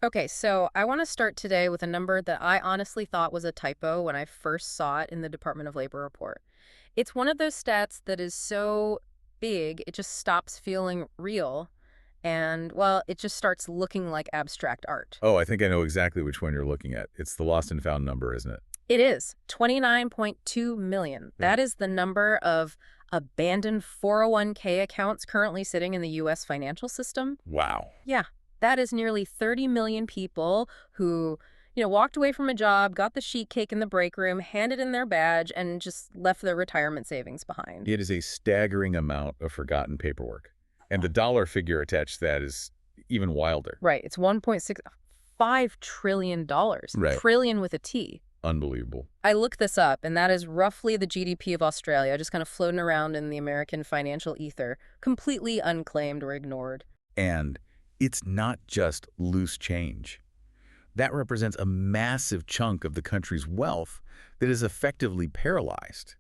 Okay, so I want to start today with a number that I honestly thought was a typo when I first saw it in the Department of Labor report. It's one of those stats that is so big, it just stops feeling real. And, well, it just starts looking like abstract art. Oh, I think I know exactly which one you're looking at. It's the lost and found number, isn't it? It is 29.2 million. Yeah. That is the number of abandoned 401k accounts currently sitting in the U.S. financial system. Wow. Yeah, that is nearly 30 million people who, walked away from a job, got the sheet cake in the break room, handed in their badge, and just left their retirement savings behind. It is a staggering amount of forgotten paperwork. And the dollar figure attached to that is even wilder. Right, it's $1.65 trillion. Right. Trillion with a T. Unbelievable. I looked this up, and that is roughly the GDP of Australia, just kind of floating around in the American financial ether, completely unclaimed or ignored. And it's not just loose change. That represents a massive chunk of the country's wealth that is effectively paralyzed.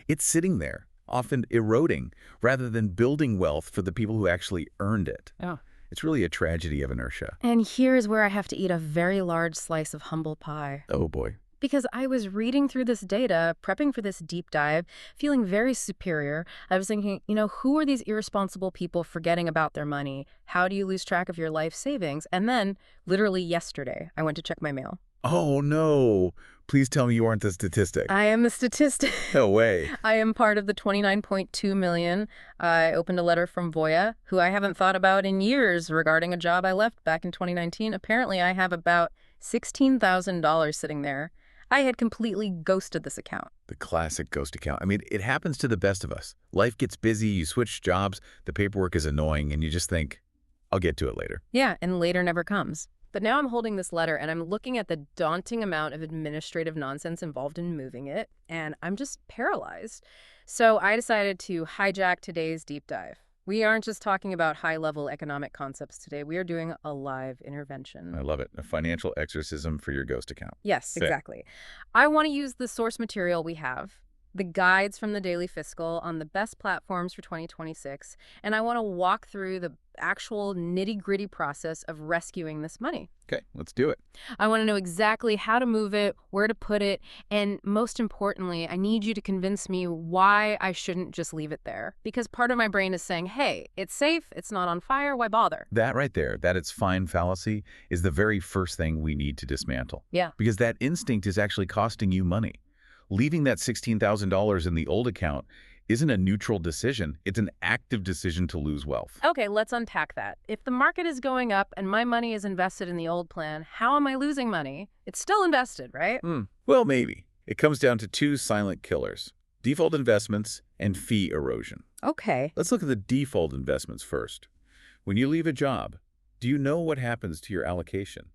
It's sitting there, often eroding, rather than building wealth for the people who actually earned it. Yeah. It's really a tragedy of inertia. And here's where I have to eat a very large slice of humble pie. Oh boy. Because I was reading through this data, prepping for this deep dive, feeling very superior. I was thinking, who are these irresponsible people forgetting about their money? How do you lose track of your life savings? And then, literally yesterday, I went to check my mail. Oh no. Please tell me you aren't the statistic. I am the statistic. No way. I am part of the 29.2 million. I opened a letter from Voya, who I haven't thought about in years regarding a job I left back in 2019. Apparently, I have about $16,000 sitting there. I had completely ghosted this account. The classic ghost account. I mean, it happens to the best of us. Life gets busy, you switch jobs, the paperwork is annoying, and you just think, I'll get to it later. Yeah, and later never comes. But now I'm holding this letter, and I'm looking at the daunting amount of administrative nonsense involved in moving it, and I'm just paralyzed. So I decided to hijack today's deep dive. We aren't just talking about high-level economic concepts today. We are doing a live intervention. I love it. A financial exorcism for your ghost account. Yes, Sick. exactly. I want to use the source material we have, the guides from the Daily Fiscal on the best platforms for 2026, and I want to walk through the actual nitty-gritty process of rescuing this money. Okay, let's do it. I want to know exactly how to move it, where to put it, and most importantly, I need you to convince me why I shouldn't just leave it there. Because part of my brain is saying, hey, it's safe, it's not on fire, why bother? That right there, that it's fine fallacy, is the very first thing we need to dismantle. Yeah. Because that instinct is actually costing you money. Leaving that $16,000 in the old account isn't a neutral decision. It's an active decision to lose wealth. Okay, let's unpack that. If the market is going up and my money is invested in the old plan, how am I losing money? It's still invested, right? Well, maybe. It comes down to two silent killers: default investments and fee erosion. Okay. Let's look at the default investments first. When you leave a job, do you know what happens to your allocation?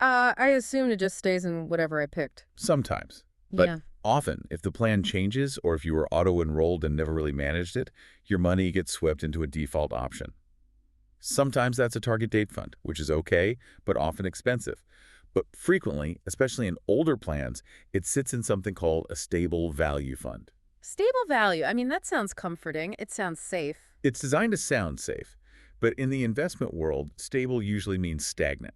I assume it just stays in whatever I picked. Sometimes. But Yeah. often, if the plan changes or if you were auto-enrolled and never really managed it, your money gets swept into a default option. Sometimes that's a target date fund, which is okay, but often expensive. But frequently, especially in older plans, it sits in something called a stable value fund. Stable value. I mean, that sounds comforting. It sounds safe. It's designed to sound safe, but in the investment world, stable usually means stagnant.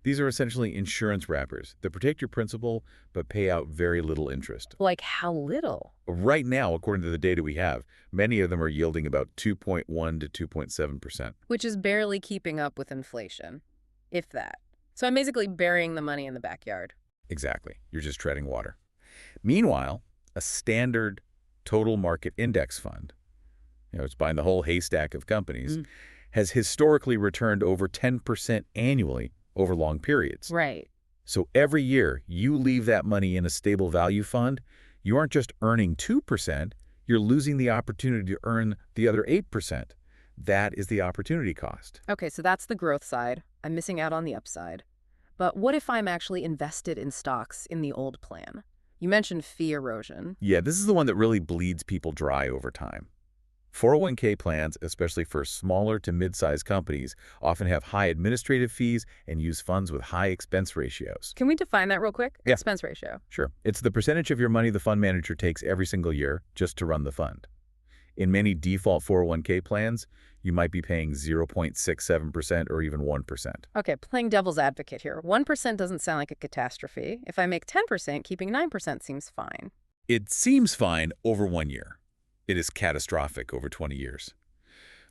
These are essentially insurance wrappers that protect your principal but pay out very little interest. Like how little? Right now, according to the data we have, many of them are yielding about 2.1 to 2.7%. Which is barely keeping up with inflation, if that. So I'm basically burying the money in the backyard. Exactly. You're just treading water. Meanwhile, a standard total market index fund, it's buying the whole haystack of companies, has historically returned over 10% annually over long periods. Right. So every year you leave that money in a stable value fund, you aren't just earning 2%, you're losing the opportunity to earn the other 8%. That is the opportunity cost. Okay, so that's the growth side. I'm missing out on the upside. But what if I'm actually invested in stocks in the old plan? You mentioned fee erosion. Yeah, this is the one that really bleeds people dry over time. 401k plans, especially for smaller to mid-sized companies, often have high administrative fees and use funds with high expense ratios. Can we define that real quick? Yeah. Expense ratio. Sure. It's the percentage of your money the fund manager takes every single year just to run the fund. In many default 401k plans, you might be paying 0.67% or even 1%. Okay, playing devil's advocate here. 1% doesn't sound like a catastrophe. If I make 10%, keeping 9% seems fine. It seems fine over 1 year. It is catastrophic over 20 years.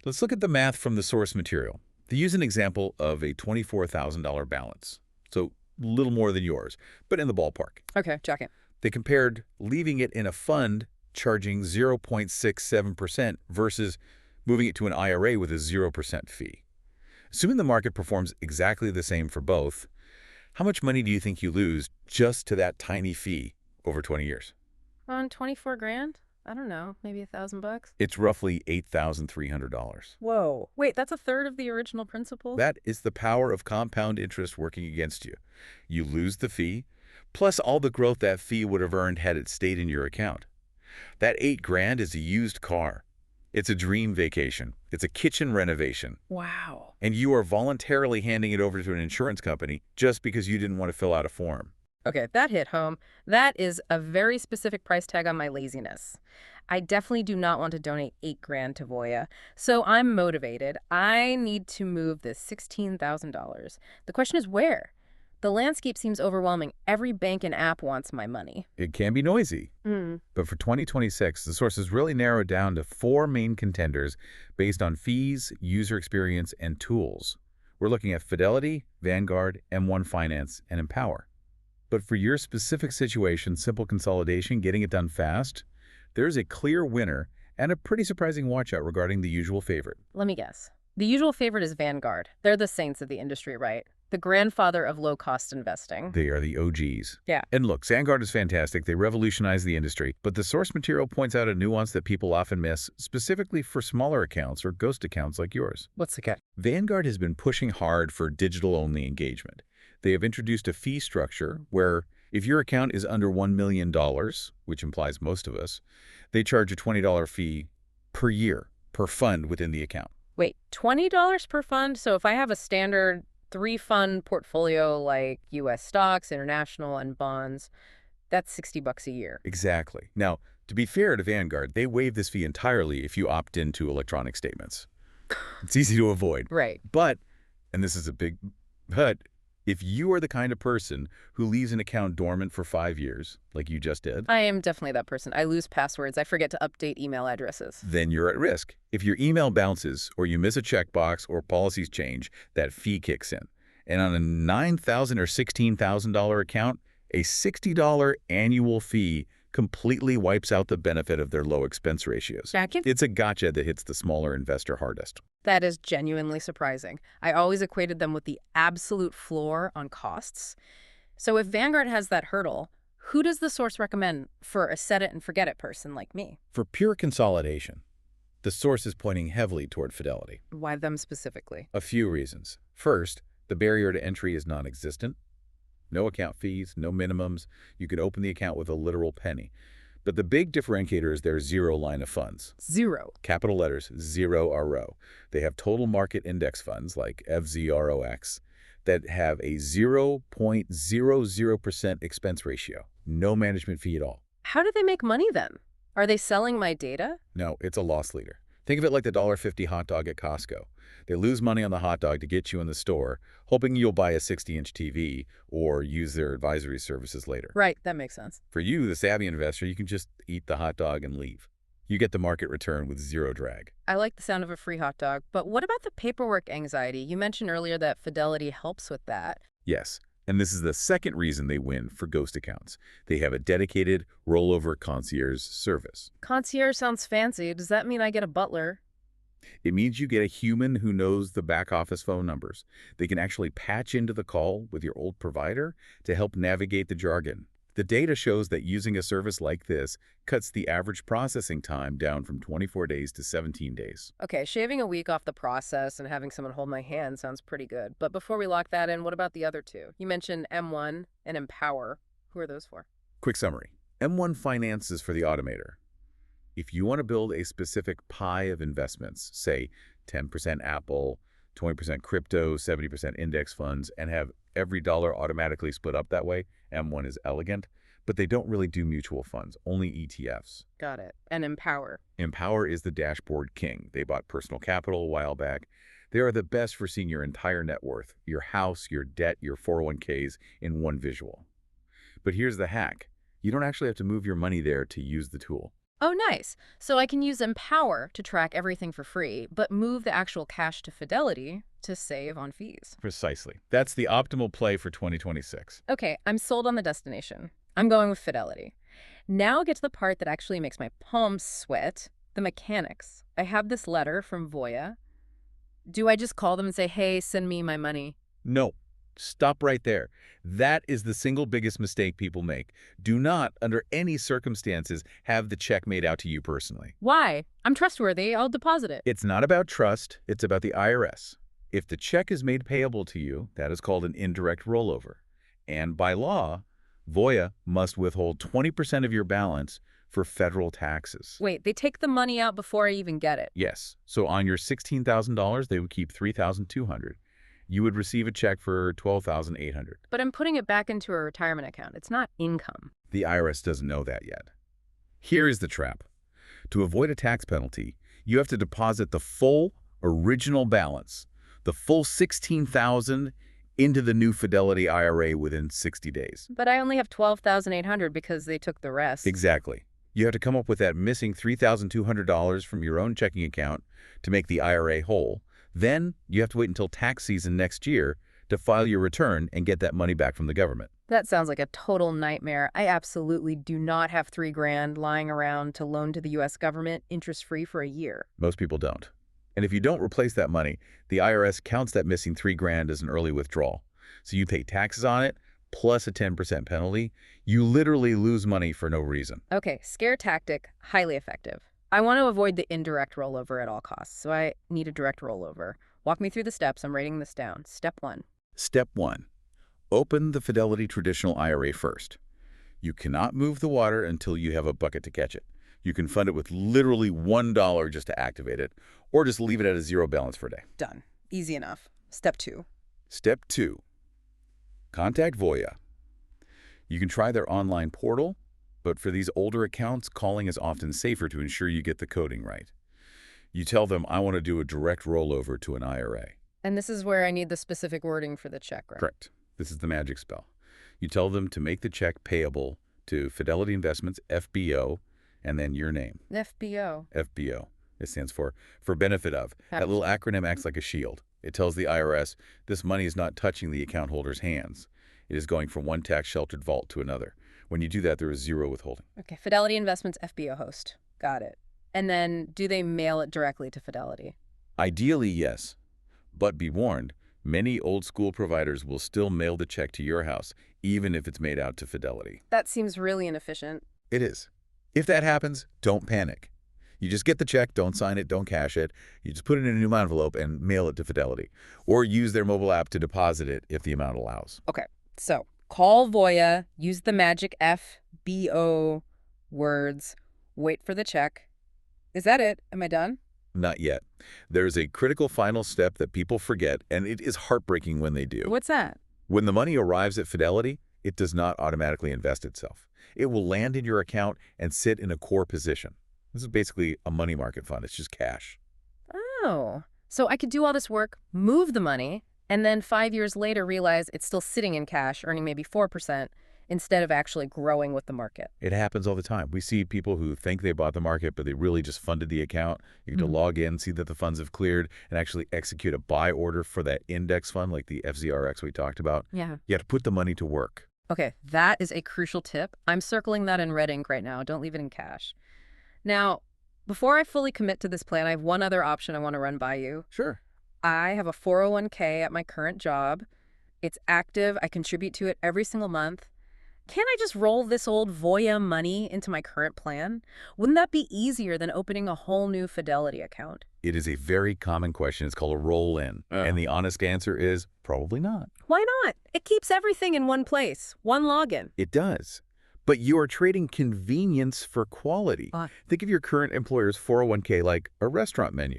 Let's look at the math from the source material. They use an example of a $24,000 balance, so a little more than yours, but in the ballpark. Okay, check it. They compared leaving it in a fund charging 0.67% versus moving it to an IRA with a 0% fee. Assuming the market performs exactly the same for both, how much money do you think you lose just to that tiny fee over 20 years? On 24 grand? I don't know, maybe $1,000? It's roughly $8,300. Whoa. Wait, that's a third of the original principal? That is the power of compound interest working against you. You lose the fee, plus all the growth that fee would have earned had it stayed in your account. That 8 grand is a used car. It's a dream vacation. It's a kitchen renovation. Wow. And you are voluntarily handing it over to an insurance company just because you didn't want to fill out a form. Okay, that hit home. That is a very specific price tag on my laziness. I definitely do not want to donate 8 grand to Voya, so I'm motivated. I need to move this $16,000. The question is where? The landscape seems overwhelming. Every bank and app wants my money. It can be noisy. Mm. But for 2026, the source is really narrowed down to 4 main contenders based on fees, user experience, and tools. We're looking at Fidelity, Vanguard, M1 Finance, and Empower. But for your specific situation, simple consolidation, getting it done fast, there's a clear winner and a pretty surprising watch-out regarding the usual favorite. Let me guess. The usual favorite is Vanguard. They're the saints of the industry, right? The grandfather of low-cost investing. They are the OGs. Yeah. And look, Vanguard is fantastic. They revolutionized the industry. But the source material points out a nuance that people often miss, specifically for smaller accounts or ghost accounts like yours. What's the catch? Vanguard has been pushing hard for digital-only engagement. They have introduced a fee structure where if your account is under $1 million, which implies most of us, they charge a $20 fee per year per fund within the account. Wait, $20 per fund? So if I have a standard 3-fund portfolio like U.S. stocks, international, and bonds, that's $60 a year. Exactly. Now, to be fair to Vanguard, they waive this fee entirely if you opt into electronic statements. It's easy to avoid. Right. But, and this is a big but, if you are the kind of person who leaves an account dormant for 5 years, like you just did, I am definitely that person. I lose passwords. I forget to update email addresses. then you're at risk. If your email bounces or you miss a checkbox or policies change, that fee kicks in. And on a $9,000 or $16,000 account, a $60 annual fee completely wipes out the benefit of their low expense ratios. Jacket? It's a gotcha that hits the smaller investor hardest. That is genuinely surprising. I always equated them with the absolute floor on costs. So if Vanguard has that hurdle, who does the source recommend for a set-it-and-forget-it person like me? For pure consolidation, the source is pointing heavily toward Fidelity. Why them specifically? A few reasons. First, the barrier to entry is non-existent. No account fees, no minimums. You can open the account with a literal penny. But the big differentiator is their zero line of funds. Zero. Capital letters, zero RO. They have total market index funds like FZROX that have a 0.00% expense ratio. No management fee at all. How do they make money then? Are they selling my data? No, it's a loss leader. Think of it like the $1.50 hot dog at Costco. They lose money on the hot dog to get you in the store, hoping you'll buy a 60-inch TV or use their advisory services later. Right, that makes sense. For you, the savvy investor, you can just eat the hot dog and leave. You get the market return with zero drag. I like the sound of a free hot dog, but what about the paperwork anxiety? You mentioned earlier that Fidelity helps with that. Yes, and this is the second reason they win for ghost accounts. They have a dedicated rollover concierge service. Concierge sounds fancy. Does that mean I get a butler? It means you get a human who knows the back office phone numbers. They can actually patch into the call with your old provider to help navigate the jargon. The data shows that using a service like this cuts the average processing time down from 24 days to 17 days. Okay, shaving a week off the process and having someone hold my hand sounds pretty good. But before we lock that in, what about the other two? You mentioned M1 and Empower. Who are those for? Quick summary. M1 Finance is for the automator. If you want to build a specific pie of investments, say 10% Apple, 20% crypto, 70% index funds, and have every dollar automatically split up that way, M1 is elegant. but they don't really do mutual funds, only ETFs. Got it. And Empower. Empower is the dashboard king. They bought Personal Capital a while back. They are the best for seeing your entire net worth, your house, your debt, your 401ks in one visual. But here's the hack. You don't actually have to move your money there to use the tool. Oh, nice. So I can use Empower to track everything for free, but move the actual cash to Fidelity to save on fees. Precisely. That's the optimal play for 2026. Okay, I'm sold on the destination. I'm going with Fidelity. Now I'll get to the part that actually makes my palms sweat, the mechanics. I have this letter from Voya. Do I just call them and say, hey, send me my money? No. Stop right there. That is the single biggest mistake people make. Do not, under any circumstances, have the check made out to you personally. Why? I'm trustworthy. I'll deposit it. It's not about trust. It's about the IRS. If the check is made payable to you, that is called an indirect rollover. And by law, Voya must withhold 20% of your balance for federal taxes. Wait, they take the money out before I even get it? Yes. So on your $16,000, they would keep $3,200. You would receive a check for $12,800. But I'm putting it back into a retirement account. It's not income. The IRS doesn't know that yet. Here is the trap. To avoid a tax penalty, you have to deposit the full original balance, the full $16,000 into the new Fidelity IRA within 60 days. But I only have $12,800 because they took the rest. Exactly. You have to come up with that missing $3,200 from your own checking account to make the IRA whole. Then you have to wait until tax season next year to file your return and get that money back from the government. That sounds like a total nightmare. I absolutely do not have $3,000 lying around to loan to the U.S. government interest-free for a year. Most people don't. And if you don't replace that money, the IRS counts that missing $3,000 as an early withdrawal. So you pay taxes on it, plus a 10% penalty. You literally lose money for no reason. Okay, scare tactic, highly effective. I want to avoid the indirect rollover at all costs, so I need a direct rollover. Walk me through the steps. I'm writing this down. Step 1. Step 1. Open the Fidelity Traditional IRA first. You cannot move the water until you have a bucket to catch it. You can fund it with literally $1 just to activate it, or just leave it at a zero balance for a day. Done. Easy enough. Step 2. Step 2. Contact Voya. You can try their online portal, but for these older accounts, calling is often safer to ensure you get the coding right. You tell them, I want to do a direct rollover to an IRA. And this is where I need the specific wording for the check, right? Correct. This is the magic spell. You tell them to make the check payable to Fidelity Investments, FBO, and then your name. FBO. FBO. It stands for benefit of. That little acronym acts like a shield. It tells the IRS this money is not touching the account holder's hands. It is going from one tax-sheltered vault to another. When you do that, there is zero withholding. Okay, Fidelity Investments FBO host. Got it. And then do they mail it directly to Fidelity? Ideally, yes. But be warned, many old-school providers will still mail the check to your house, even if it's made out to Fidelity. That seems really inefficient. It is. If that happens, don't panic. You just get the check, don't sign it, don't cash it. You just put it in a new envelope and mail it to Fidelity. Or use their mobile app to deposit it if the amount allows. Okay, so call Voya, use the magic FBO words, wait for the check. Is that it? Am I done? Not yet. There's a critical final step that people forget, and it is heartbreaking when they do. What's that? When the money arrives at Fidelity, it does not automatically invest itself. It will land in your account and sit in a core position. This is basically a money market fund. It's just cash. Oh, so I could do all this work, move the money, and then 5 years later realize it's still sitting in cash, earning maybe 4%, instead of actually growing with the market. It happens all the time. We see people who think they bought the market, but they really just funded the account. You get to log in, see that the funds have cleared, and actually execute a buy order for that index fund like the FZRX we talked about. Yeah. You have to put the money to work. Okay, that is a crucial tip. I'm circling that in red ink right now. Don't leave it in cash. Now, before I fully commit to this plan, I have one other option I want to run by you. Sure. I have a 401k at my current job. It's active. I contribute to it every single month. Can't I just roll this old Voya money into my current plan? Wouldn't that be easier than opening a whole new Fidelity account? It is a very common question. It's called a roll-in. And the honest answer is probably not. Why not? It keeps everything in one place, one login. It does. But you are trading convenience for quality. Think of your current employer's 401k like a restaurant menu.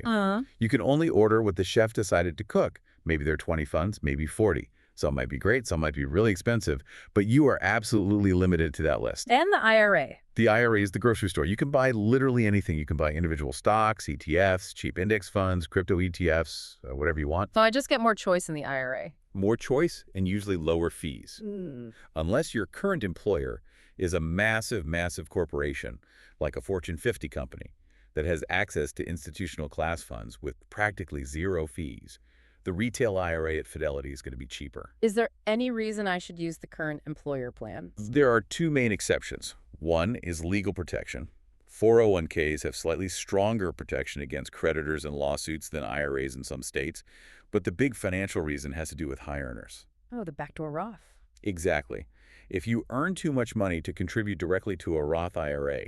You can only order what the chef decided to cook. Maybe there are 20 funds, maybe 40. Some might be great, some might be really expensive, but you are absolutely limited to that list. And the IRA. The IRA is the grocery store. You can buy literally anything. You can buy individual stocks, ETFs, cheap index funds, crypto ETFs, whatever you want. So I just get more choice in the IRA. More choice and usually lower fees. Mm. Unless your current employer is a massive, massive corporation, like a Fortune 50 company, that has access to institutional class funds with practically zero fees. The retail IRA at Fidelity is going to be cheaper. Is there any reason I should use the current employer plan? There are two main exceptions. One is legal protection. 401ks have slightly stronger protection against creditors and lawsuits than IRAs in some states, but the big financial reason has to do with high earners. Oh, the backdoor Roth. Exactly. If you earn too much money to contribute directly to a Roth IRA,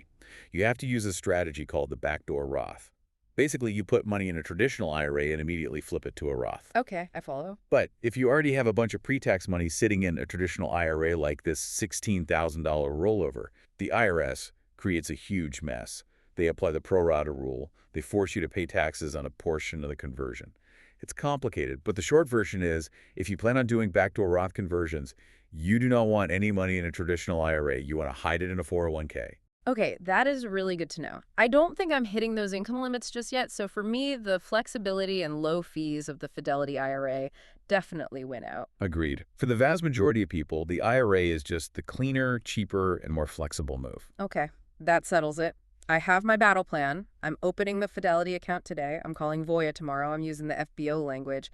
you have to use a strategy called the backdoor Roth. Basically, you put money in a traditional IRA and immediately flip it to a Roth. Okay, I follow. But if you already have a bunch of pre-tax money sitting in a traditional IRA like this $16,000 rollover, the IRS creates a huge mess. They apply the pro rata rule. They force you to pay taxes on a portion of the conversion. It's complicated, but the short version is, if you plan on doing backdoor Roth conversions, you do not want any money in a traditional IRA. You want to hide it in a 401k. Okay, that is really good to know. I don't think I'm hitting those income limits just yet, so for me, the flexibility and low fees of the Fidelity IRA definitely win out. Agreed. For the vast majority of people, the IRA is just the cleaner, cheaper, and more flexible move. Okay, that settles it. I have my battle plan. I'm opening the Fidelity account today. I'm calling Voya tomorrow. I'm using the FBO language.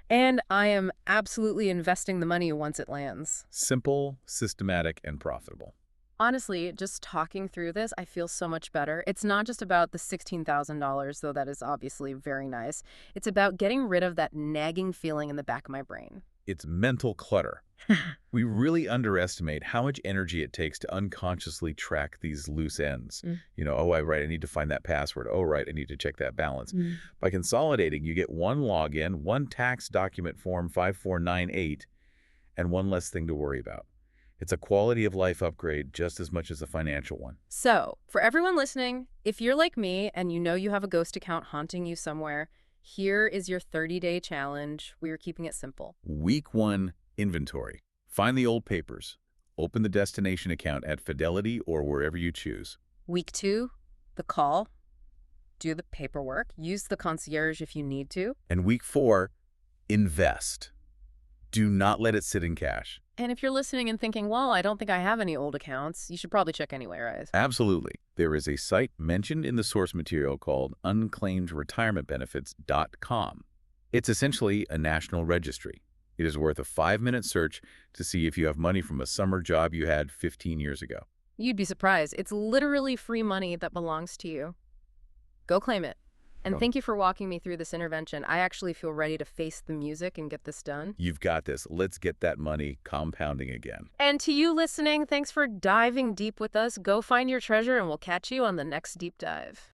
And I am absolutely investing the money once it lands. Simple, systematic, and profitable. Honestly, just talking through this, I feel so much better. It's not just about the $16,000, though that is obviously very nice. It's about getting rid of that nagging feeling in the back of my brain. It's mental clutter. We really underestimate how much energy it takes to unconsciously track these loose ends. You know, oh, right, I need to find that password. Oh, right, I need to check that balance. By consolidating, you get one login, one tax document form 5498, and one less thing to worry about. It's a quality of life upgrade just as much as a financial one. So, for everyone listening, if you're like me and you know you have a ghost account haunting you somewhere, here is your 30-day challenge. We are keeping it simple. Week 1, inventory. Find the old papers. Open the destination account at Fidelity or wherever you choose. Week 2, the call. Do the paperwork. Use the concierge if you need to. And week 4, invest. Do not let it sit in cash. And if you're listening and thinking, well, I don't think I have any old accounts, you should probably check anyway, right? Absolutely. There is a site mentioned in the source material called unclaimedretirementbenefits.com. It's essentially a national registry. It is worth a 5-minute search to see if you have money from a summer job you had 15 years ago. You'd be surprised. It's literally free money that belongs to you. Go claim it. And thank you for walking me through this intervention. I actually feel ready to face the music and get this done. You've got this. Let's get that money compounding again. And to you listening, thanks for diving deep with us. Go find your treasure and we'll catch you on the next deep dive.